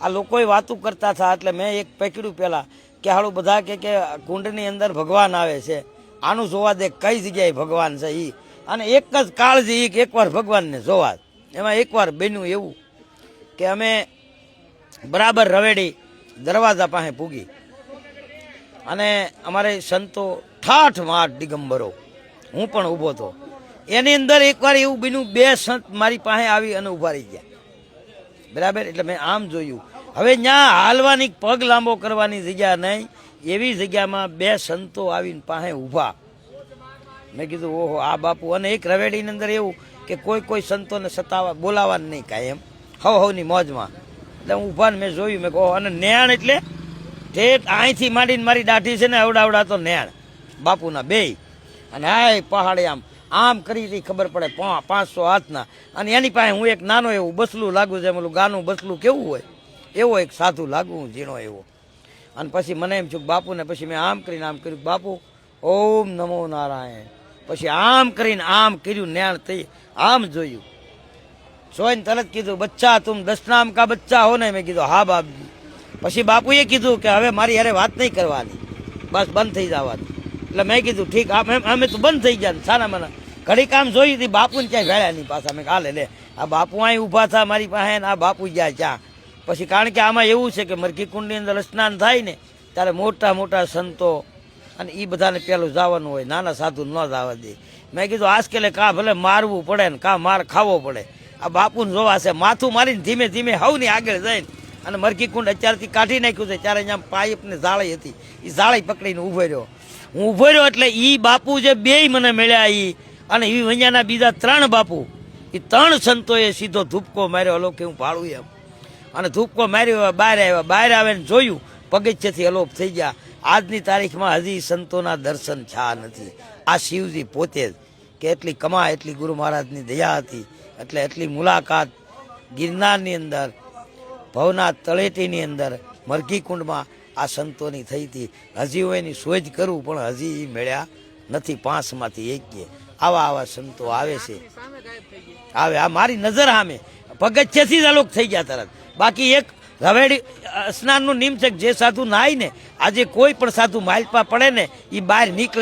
આ લોકોએ વાતું કરતા હતા એટલે મેં એક પકડ્યું પહેલાં કે હાલું બધા કે કુંડની અંદર ભગવાન આવે છે, આનું જોવા દે કઈ જગ્યાએ ભગવાન છે એ. અને એક જ કાળજી કે એકવાર ભગવાનને જોવા. એમાં એકવાર બન્યું એવું કે અમે બરાબર રવેડી દરવાજા પાસે પૂગી અને અમારે સંતો ઠાઠ માઠ દિગંબરો, હું પણ ઊભો હતો. એની અંદર એકવાર એવું બન્યું, બે સંત મારી પાસે આવી અને ઊભા રહી ગયા. બરાબર, એટલે મેં આમ જોયું. હવે ત્યાં હાલવાની પગ લાંબો કરવાની જગ્યા નહીં, એવી જગ્યામાં બે સંતો આવીને પાસે ઊભા. મેં કીધું ઓહો આ બાપુ. અને એક રવેડીની અંદર એવું કે કોઈ સંતોને સતાવા બોલાવવાનું નહીં કાંઈ, એમ હવની મોજમાં. એટલે હું ઊભા ને મેં જોયું, મેં કહો. અને નેણ એટલે ઠેઠ અહીંથી માંડીને મારી દાઢી છે ને અવડાવડા તો નેણ બાપુના બેય. અને આ પહાડે આમ કરી ખબર પડે 500 હાથના. અને એની પાસે હું એક નાનો એવું બસલું લાગુ છે, ઓલું ગાનું બસલું કેવું હોય એવો એક સાધુ લાગુ, હું ઝીણો એવો. અને પછી મને એમ થયું બાપુને. પછી મેં આમ કરીને આમ કર્યું, બાપુ ઓમ નમો નારાયણ. પછી આમ કરીને આમ કર્યું, નેણ થઈ આમ જોયું, જોઈને તરત કીધું બચ્ચા તુમ 10 નામ કા બચ્ચા હો ને. મેં કીધું હા બાપજી. પછી બાપુએ કીધું કે હવે મારી હારે વાત નહીં કરવાની, બસ બંધ થઈ જવાની. એટલે મેં કીધું ઠીક. અમે તો બંધ થઈ ગયા. સાના મને ઘડી કામ જોઈ હતી, બાપુને ક્યાંય ભેળ્યા નહીં પાછા. મેં હાલે લે આ બાપુ અહીં ઊભા થા મારી પાસે ને આ બાપુ ગયા ક્યાં. પછી કારણ કે આમાં એવું છે કે મરઘી કુંડની અંદર સ્નાન થાય ને ત્યારે મોટા મોટા સંતો અને એ બધાને પેલું જવાનું હોય, નાના સાધુ ન જવા દે. મેં કીધું આજકાલે કાં ભલે મારવું પડે ને કાં માર ખાવો પડે, આ બાપુને જોવા છે. માથું મારીને ધીમે ધીમે હવની આગળ જઈને અને મરઘી કુંડ અત્યારથી કાઢી નાખ્યું છે. ત્યારે અહીંયા પાઇપને જાળી હતી, એ જાળી પકડીને ઊભો રહ્યો. હું ઊભો રહ્યો એટલે એ બાપુ જે બેય મને મળ્યા એ અને એ અહીંયાના બીજા 3 બાપુ, એ 3 સંતોએ સીધો ધૂપકો માર્યો. હલો કે હું ભાડું એમ. અને ધૂપકો માર્યો, બહાર આવ્યા. બહાર આવે ને જોયું પગથિયેથી અલોપ થઈ ગયા. આજની તારીખમાં હજી સંતોના દર્શન થયા નથી. આ શિવજી પોતે જ કે એટલી કમા, એટલી ગુરુ મહારાજની દયા હતી, એટલે એટલી મુલાકાત ગિરનારની અંદર, ભવનાથ તળેટીની અંદર, મરઘી કુંડમાં આ સંતોની થઈ હતી. હજી હું એની શોધ કરું પણ હજી મળ્યા નથી. 5માંથી 1 આવા સંતો આવે છે. આવે આ મારી નજર સામે પગથિયેથી જ અલોક થઈ ગયા તરત. બાકી એક રવેડી સ્નાનનું નિયમ છે કે જે સાધુ નાય ને, આજે કોઈ પણ સાધુ માલપા પડે ને એ બહાર નીકળે